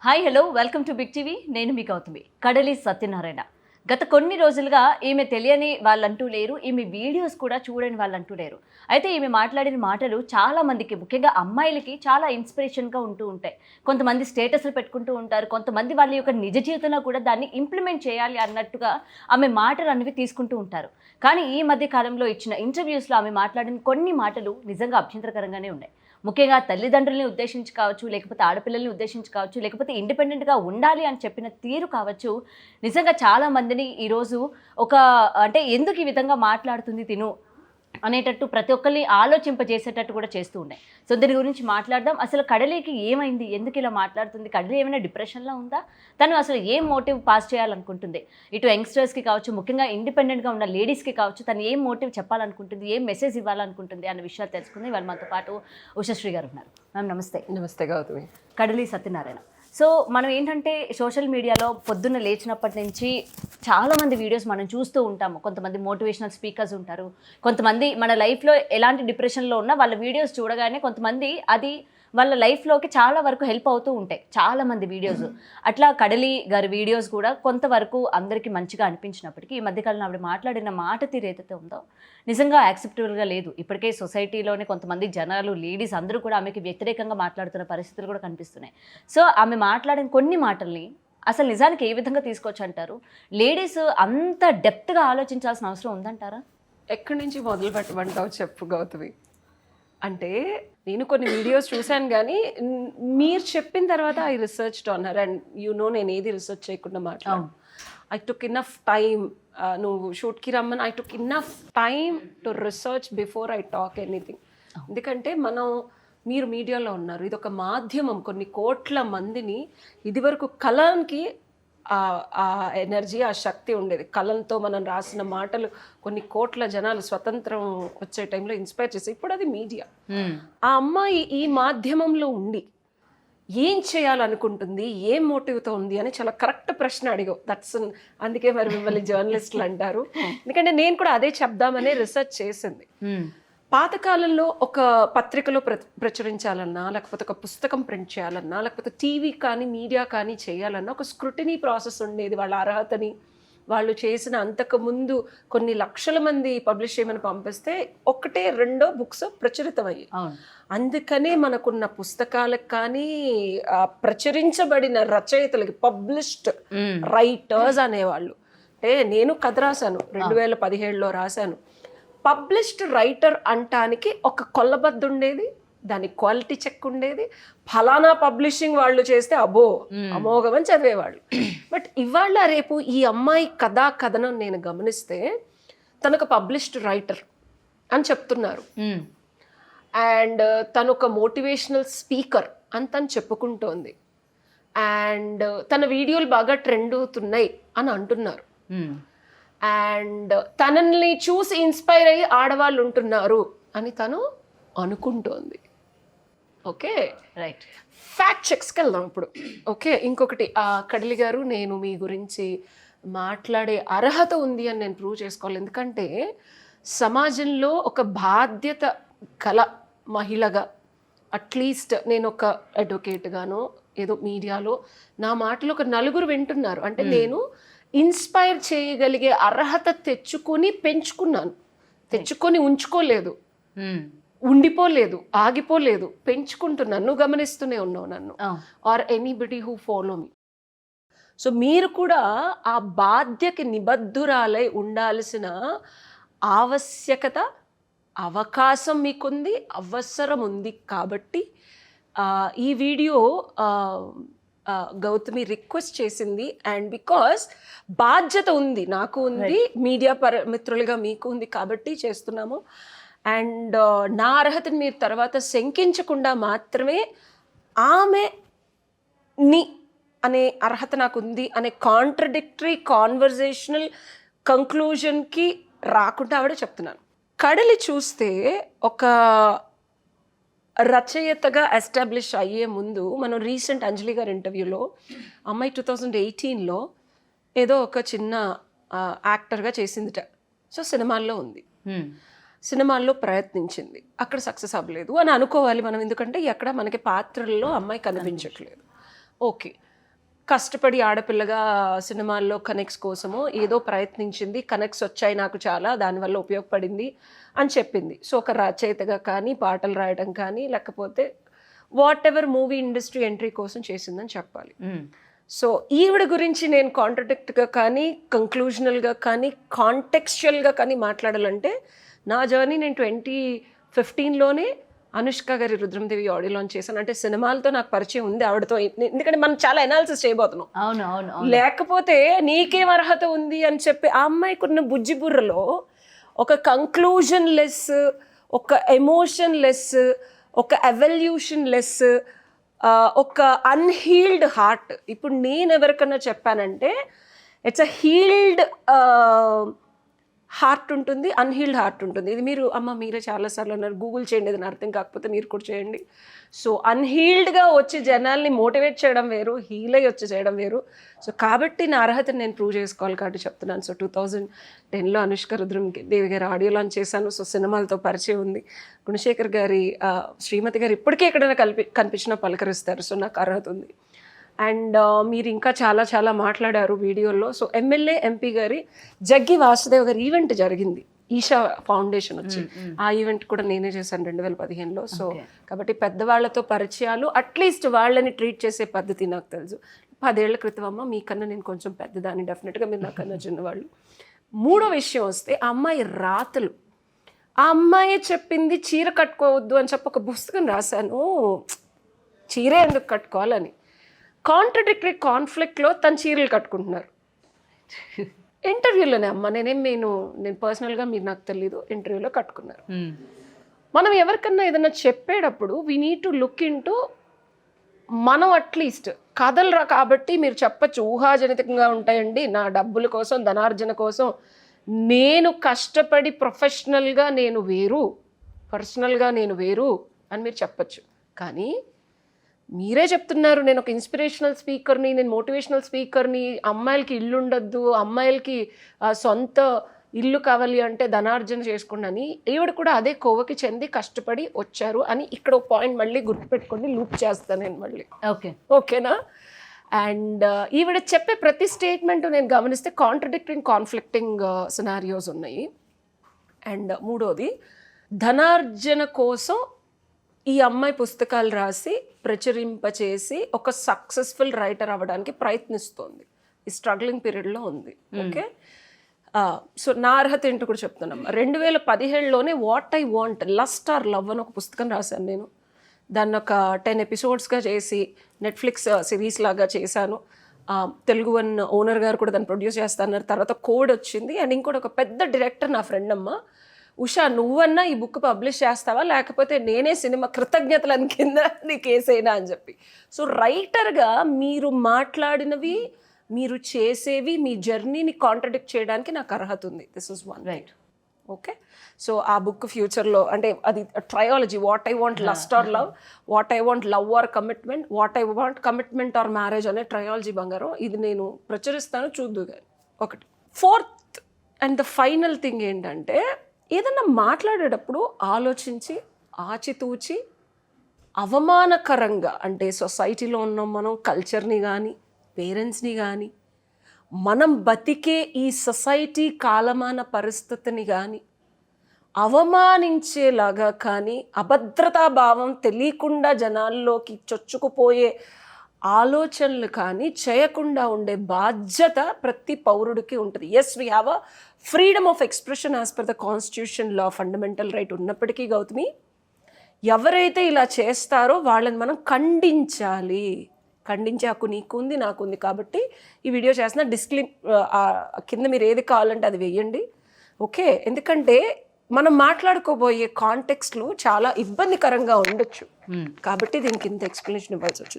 Hi hello welcome to big TV. నేను మీ గౌతమి. కడలి సత్యనారాయణ గత కొన్ని రోజులుగా ఈమె తెలియని వాళ్ళంటూ లేరు, ఈమె వీడియోస్ కూడా చూడని వాళ్ళంటూ లేరు. అయితే ఈమె మాట్లాడిన మాటలు చాలా మందికి, ముఖ్యంగా అమ్మాయిలకి చాలా ఇన్స్పిరేషన్గా ఉంటూ ఉంటాయి. కొంతమంది స్టేటస్లు పెట్టుకుంటూ ఉంటారు, కొంతమంది వాళ్ళ యొక్క నిజ జీవితంలో కూడా దాన్ని ఇంప్లిమెంట్ చేయాలి అన్నట్టుగా ఆమె మాటలు అనేవి తీసుకుంటూ ఉంటారు. కానీ ఈ మధ్య కాలంలో ఇచ్చిన ఇంటర్వ్యూస్లో ఆమె మాట్లాడిన కొన్ని మాటలు నిజంగా అభ్యంతరకరంగానే ఉన్నాయి. ముఖ్యంగా తల్లిదండ్రులని ఉద్దేశించి కావచ్చు, లేకపోతే ఆడపిల్లల్ని ఉద్దేశించి కావచ్చు, లేకపోతే ఇండిపెండెంట్గా ఉండాలి అని చెప్పిన తీరు కావచ్చు, నిజంగా చాలా మందిని ఈరోజు ఒక అంటే ఎందుకు ఈ విధంగా మాట్లాడుతుంది తిను అనేటట్టు ప్రతి ఒక్కరిని ఆలోచింపజేసేటట్టు కూడా చేస్తూ ఉన్నాయి. సో దీని గురించి మాట్లాడదాం. అసలు కడలికి ఏమైంది, ఎందుకు ఇలా మాట్లాడుతుంది, కడలి ఏమైనా డిప్రెషన్లో ఉందా, తను అసలు ఏం మోటివ్ పాస్ చేయాలనుకుంటుంది, ఇటు యంగ్స్టర్స్కి కావచ్చు, ముఖ్యంగా ఇండిపెండెంట్గా ఉన్న లేడీస్కి కావచ్చు, తను ఏం మోటివ్ చెప్పాలనుకుంటుంది, ఏం మెసేజ్ ఇవ్వాలనుకుంటుంది అన్న విషయాలు తెలుసుకుంది. ఇవాళ మనతో పాటు ఉషశ్రీ గారు ఉన్నారు. మ్యామ్ నమస్తే. నమస్తే గౌతమి. కడలి సత్యనారాయణ. సో మనం ఏంటంటే సోషల్ మీడియాలో పొద్దున్న లేచినప్పటి నుంచి చాలామంది వీడియోస్ మనం చూస్తూ ఉంటాము. కొంతమంది మోటివేషనల్ స్పీకర్స్ ఉంటారు, కొంతమంది మన లైఫ్లో ఎలాంటి డిప్రెషన్లో ఉన్నా వాళ్ళ వీడియోస్ చూడగానే కొంతమంది అది వాళ్ళ లైఫ్లోకి చాలా వరకు హెల్ప్ అవుతూ ఉంటాయి. చాలామంది వీడియోస్ అట్లా కడలి గారి వీడియోస్ కూడా కొంతవరకు అందరికీ మంచిగా అనిపించినప్పటికీ ఈ మధ్యకాలంలో ఆవిడ మాట్లాడిన మాట తీరు ఏదైతే ఉందో నిజంగా యాక్సెప్టబుల్గా లేదు. ఇప్పటికే సొసైటీలోనే కొంతమంది జనాలు, లేడీస్ అందరూ కూడా ఆమెకి వ్యతిరేకంగా మాట్లాడుతున్న పరిస్థితులు కూడా కనిపిస్తున్నాయి. సో ఆమె మాట్లాడిన కొన్ని మాటల్ని అసలు నిజానికి ఏ విధంగా తీసుకోవచ్చు అంటారు? లేడీస్ అంత డెప్త్గా ఆలోచించాల్సిన అవసరం ఉందంటారా? ఎక్కడి నుంచి మొదలు పెట్టమంటావు చెప్పు గౌతమి. అంటే నేను కొన్ని వీడియోస్ చూశాను, కానీ మీరు చెప్పిన తర్వాత I researched on her and నేను ఏది రీసెర్చ్ చేయకుండా మాట్లాడు. I took enough time. నువ్వు షూట్కి రమ్మని I took enough time to research before I talk anything. ఎందుకంటే మీరు మీడియాలో ఉన్నారు, ఇది ఒక మాధ్యమం. కొన్ని కోట్ల మందిని ఇదివరకు కళకి ఆ ఎనర్జీ, ఆ శక్తి ఉండేది. కళంతో మనం రాసిన మాటలు కొన్ని కోట్ల జనాలు స్వతంత్రం వచ్చే టైంలో ఇన్స్పైర్ చేసి, ఇప్పుడు అది మీడియా. ఆ అమ్మాయి ఈ మాధ్యమంలో ఉండి ఏం చేయాలనుకుంటుంది, ఏం మోటివ్తో ఉంది అని చాలా కరెక్ట్ ప్రశ్న అడిగావు. అందుకే మరి మిమ్మల్ని జర్నలిస్టులు అంటారు. ఎందుకంటే నేను కూడా అదే చెప్దామనే రీసెర్చ్ చేసింది. పాతకాలంలో ఒక పత్రికలో ప్రచురించాలన్నా, లేకపోతే ఒక పుస్తకం ప్రింట్ చేయాలన్నా, లేకపోతే టీవీ కానీ మీడియా కానీ చేయాలన్నా ఒక స్క్రూటినీ ప్రాసెస్ ఉండేది. వాళ్ళ అర్హతని, వాళ్ళు చేసిన అంతకుముందు కొన్ని లక్షల మంది పబ్లిష్ చేయమని పంపిస్తే ఒకటే రెండో బుక్స్ ప్రచురితమయ్యాయి. అందుకనే మనకున్న పుస్తకాలకు కానీ ప్రచురించబడిన రచయితలకి పబ్లిష్డ్ రైటర్స్ అనేవాళ్ళు. అంటే నేను కథ రాశాను, 2017లో రాశాను. పబ్లిష్డ్ రైటర్ అంటానికి ఒక కొల్లబద్దు ఉండేది, దాని క్వాలిటీ చెక్ ఉండేది. ఫలానా పబ్లిషింగ్ వాళ్ళు చేస్తే అబో అమోఘమని చదివేవాళ్ళు. బట్ ఇవాళ రేపు ఈ అమ్మాయి కథనం నేను గమనిస్తే తనొక పబ్లిష్డ్ రైటర్ అని చెప్తున్నారు, అండ్ తను ఒక మోటివేషనల్ స్పీకర్ అని తను చెప్పుకుంటోంది, అండ్ తన వీడియోలు బాగా ట్రెండ్ అవుతున్నాయి అని అంటున్నారు, అండ్ తనని చూసి ఇన్స్పైర్ అయ్యి ఆడవాళ్ళు ఉంటున్నారు అని తను అనుకుంటోంది. ఓకే రైట్, ఫ్యాక్ట్ చెక్స్కి వెళ్దాం ఇప్పుడు. ఓకే, ఇంకొకటి, కడలి గారు, నేను మీ గురించి మాట్లాడే అర్హత ఉంది అని నేను ప్రూవ్ చేసుకోవాలి. ఎందుకంటే సమాజంలో ఒక బాధ్యత గల మహిళగా, అట్లీస్ట్ నేను ఒక అడ్వకేట్గానో ఏదో మీడియాలో నా మాటలు ఒక నలుగురు వింటున్నారు అంటే నేను ఇన్స్పైర్ చేయగలిగే అర్హత తెచ్చుకొని పెంచుకున్నాను. తెచ్చుకొని ఉంచుకోలేదు, ఉండిపోలేదు, ఆగిపోలేదు, పెంచుకుంటున్నాను. నువ్వు గమనిస్తూనే ఉన్నావు నన్ను, are anybody who follow me. So మీరు కూడా ఆ బాధ్యతకి నిబద్ధురాలై ఉండాల్సిన ఆవశ్యకత, అవకాశం మీకుంది, అవసరం ఉంది. కాబట్టి ఈ వీడియో గౌతమి రిక్వెస్ట్ చేసింది, అండ్ బికాస్ బాధ్యత ఉంది, నాకు ఉంది, మీడియా మిత్రులుగా మీకు ఉంది కాబట్టి చేస్తున్నాము. అండ్ నా అర్హతని మీరు తర్వాత శంకించకుండా మాత్రమే ఆమెని అనే అర్హత నాకు ఉంది అనే కాంట్రడిక్టరీ కాన్వర్జేషనల్ కంక్లూజన్కి రాకుండా ఆవిడ చెప్తున్నాను. కడలి చూస్తే ఒక రచయితగా ఎస్టాబ్లిష్ అయ్యే ముందు మనం రీసెంట్ అంజలి గారి ఇంటర్వ్యూలో అమ్మాయి 2018లో ఏదో ఒక చిన్న యాక్టర్గా చేసిందిట. సో సినిమాల్లో ఉంది, సినిమాల్లో ప్రయత్నించింది, అక్కడ సక్సెస్ అవ్వలేదు అని అనుకోవాలి మనం. ఎందుకంటే ఎక్కడ మనకి పాత్రల్లో అమ్మాయి కనిపించట్లేదు. ఓకే, కష్టపడి ఆడపిల్లగా సినిమాల్లో కనెక్ట్స్ కోసము ఏదో ప్రయత్నించింది, కనెక్ట్స్ వచ్చాయి నాకు చాలా, దానివల్ల ఉపయోగపడింది అని చెప్పింది. సో ఒక రచయితగా కానీ, పాటలు రాయడం కానీ, లేకపోతే what ever movie industry entry కోసం చేసిందని చెప్పాలి. సో ఈవిడ గురించి నేను కాంట్రడిక్ట్గా కానీ, కంక్లూజనల్గా కానీ, కాంటెక్స్చువల్గా కానీ మాట్లాడాలంటే నా జర్నీ నేను 2015లోనే అనుష్క గారి రుద్రమదేవి ఆడియో లాంచ్ చేశాను. అంటే సినిమాలతో నాకు పరిచయం ఉంది ఆవిడతో, ఎందుకంటే మనం చాలా ఎనాలిసిస్ చేయబోతున్నాం. అవును అవును. లేకపోతే నీకేం అర్హత ఉంది అని చెప్పి ఆ అమ్మాయికి ఉన్న బుజ్జి బుర్రలో ఒక కంక్లూజన్ లెస్, ఒక ఎమోషన్ లెస్, ఒక ఎవల్యూషన్ లెస్, ఒక అన్హీల్డ్ హార్ట్. ఇప్పుడు నేను ఎవరికన్నా చెప్పానంటే ఇట్స్ అ హీల్డ్ హార్ట్ ఉంటుంది, అన్హీల్డ్ హార్ట్ ఉంటుంది. ఇది మీరు మీరే చాలాసార్లు అన్నారు, గూగుల్ చేయండి, ఏదైనా అర్థం కాకపోతే మీరు కూడా చేయండి. సో అన్హీల్డ్గా వచ్చి జనాల్ని మోటివేట్ చేయడం వేరు, హీల్ అయ్యి వచ్చి చేయడం వేరు. సో కాబట్టి నా అర్హతను నేను ప్రూవ్ చేసుకోవాలి కాబట్టి చెప్తున్నాను. సో 2010లో అనుష్క రుద్రమదేవి గారి ఆడియో లాంచ్ చేశాను. సో సినిమాలతో పరిచయం ఉంది. గుణశేఖర్ గారి శ్రీమతి గారు ఇప్పటికే ఎక్కడైనా కనిపించినా పలకరిస్తారు. సో నాకు అర్హత ఉంది. అండ్ మీరు ఇంకా చాలా చాలా మాట్లాడారు వీడియోలో. సో ఎమ్మెల్యే ఎంపీ గారి జగ్గి వాసుదేవ్ గారి ఈవెంట్ జరిగింది, ఈషా ఫౌండేషన్ వచ్చి. ఆ ఈవెంట్ కూడా నేనే చేశాను 2015లో. సో కాబట్టి పెద్దవాళ్లతో పరిచయాలు, అట్లీస్ట్ వాళ్ళని ట్రీట్ చేసే పద్ధతి నాకు తెలుసు. 10 ఏళ్ల క్రితం మీకన్నా నేను కొంచెం పెద్దదాన్ని, డెఫినెట్గా మీరు నాకన్నా చిన్నవాళ్ళు. మూడో విషయం వస్తే ఆ అమ్మాయి రాతలు. ఆ అమ్మాయి చెప్పింది చీర కట్టుకోవద్దు అని చెప్పి ఒక పుస్తకం రాశాను, చీరే ఎందుకు కట్టుకోవాలని. కాంట్రడిక్టరీ కాన్ఫ్లిక్ట్లో తన చీరలు కట్టుకుంటున్నారు ఇంటర్వ్యూలోనే. నేను పర్సనల్గా మీరు నాకు తెలీదు, ఇంటర్వ్యూలో కట్టుకున్నారు. మనం ఎవరికన్నా ఏదైనా చెప్పేటప్పుడు we need to look in to, మనం అట్లీస్ట్ కథలు రా కాబట్టి మీరు చెప్పచ్చు ఊహాజనితంగా ఉంటాయండి, నా డబ్బుల కోసం, ధనార్జన కోసం నేను కష్టపడి ప్రొఫెషనల్గా నేను వేరు, పర్సనల్గా నేను వేరు అని మీరు చెప్పచ్చు. కానీ మీరే చెప్తున్నారు నేను ఒక ఇన్స్పిరేషనల్ స్పీకర్ని, నేను మోటివేషనల్ స్పీకర్ని, అమ్మాయిలకి ఇల్లు ఉండద్దు, అమ్మాయిలకి సొంత ఇల్లు కావాలి అంటే ధనార్జన చేసుకోండి అని. ఈవిడ కూడా అదే కోవకి చెంది కష్టపడి వచ్చారు అని ఇక్కడ ఒక పాయింట్ మళ్ళీ గుర్తుపెట్టుకోండి, లూప్ చేస్తాను నేను మళ్ళీ. ఓకేనా? అండ్ ఈవిడ చెప్పే ప్రతి స్టేట్మెంట్ నేను గమనిస్తే కాంట్రడిక్టింగ్, కాన్ఫ్లిక్టింగ్ సినారియోస్ ఉన్నాయి. అండ్ మూడోది, ధనార్జన కోసం ఈ అమ్మాయి పుస్తకాలు రాసి ప్రచురింపచేసి ఒక సక్సెస్ఫుల్ రైటర్ అవ్వడానికి ప్రయత్నిస్తోంది. ఈ స్ట్రగ్లింగ్ పీరియడ్లో ఉంది. ఓకే, సో నా అర్హత ఏంటో కూడా చెప్తున్నాం. 2017లోనే what I want, lust or love అని ఒక పుస్తకం రాశాను నేను. దాన్ని ఒక 10 ఎపిసోడ్స్గా చేసి నెట్ఫ్లిక్స్ సిరీస్ లాగా చేశాను. తెలుగు వన్ ఓనర్ గారు కూడా దాన్ని ప్రొడ్యూస్ చేస్తున్నారు. తర్వాత కోడ్ వచ్చింది. అండ్ ఇంకోటి ఒక పెద్ద డైరెక్టర్ నా ఫ్రెండ్ అమ్మ, ఉషా నువ్వన్నా ఈ బుక్ పబ్లిష్ చేస్తావా లేకపోతే నేనే సినిమా కృతజ్ఞతలని కింద నీకు వేసేనా అని చెప్పి. సో రైటర్గా మీరు మాట్లాడినవి, మీరు చేసేవి, మీ జర్నీని కాంట్రడిక్ట్ చేయడానికి నాకు అర్హత ఉంది. This is one. Right. Okay, so ఆ బుక్ ఫ్యూచర్లో అంటే అది trilogy, what I want lust or love, what I want love or commitment, what I want commitment or marriage అనే ట్రయాలజీ బంగారం. ఇది నేను ప్రచురిస్తాను, చూద్దు కానీ. ఒకటి. Fourth and the final thing ఏంటంటే, ఏదన్నా మాట్లాడేటప్పుడు ఆలోచించి, ఆచితూచి, అవమానకరంగా అంటే సొసైటీలో ఉన్నాం మనం, కల్చర్ని కానీ, పేరెంట్స్ని కానీ, మనం బతికే ఈ సొసైటీ కాలమాన పరిస్థితిని కానీ అవమానించేలాగా కానీ, అభద్రతా భావం తెలియకుండా జనాల్లోకి చొచ్చుకుపోయే ఆలోచనలు కానీ చేయకుండా ఉండే బాధ్యత ప్రతి పౌరుడికి ఉంటుంది. Yes, we have a freedom of expression as per the constitution law, fundamental right ఉన్నప్పటికీ గౌతమి, ఎవరైతే ఇలా చేస్తారో వాళ్ళని మనం ఖండించాలి. ఖండించే హక్కు నీకు ఉంది, నాకు ఉంది. కాబట్టి ఈ వీడియో చేస్తున్న కింద మీరు ఏది కావాలంటే అది వేయండి. ఓకే, ఎందుకంటే మనం మాట్లాడుకోబోయే కాంటెక్స్ట్లు చాలా ఇబ్బందికరంగా ఉండొచ్చు. కాబట్టి దీనికి ఇంత ఎక్స్ప్లెనేషన్ ఇవ్వాల్సి వచ్చింది.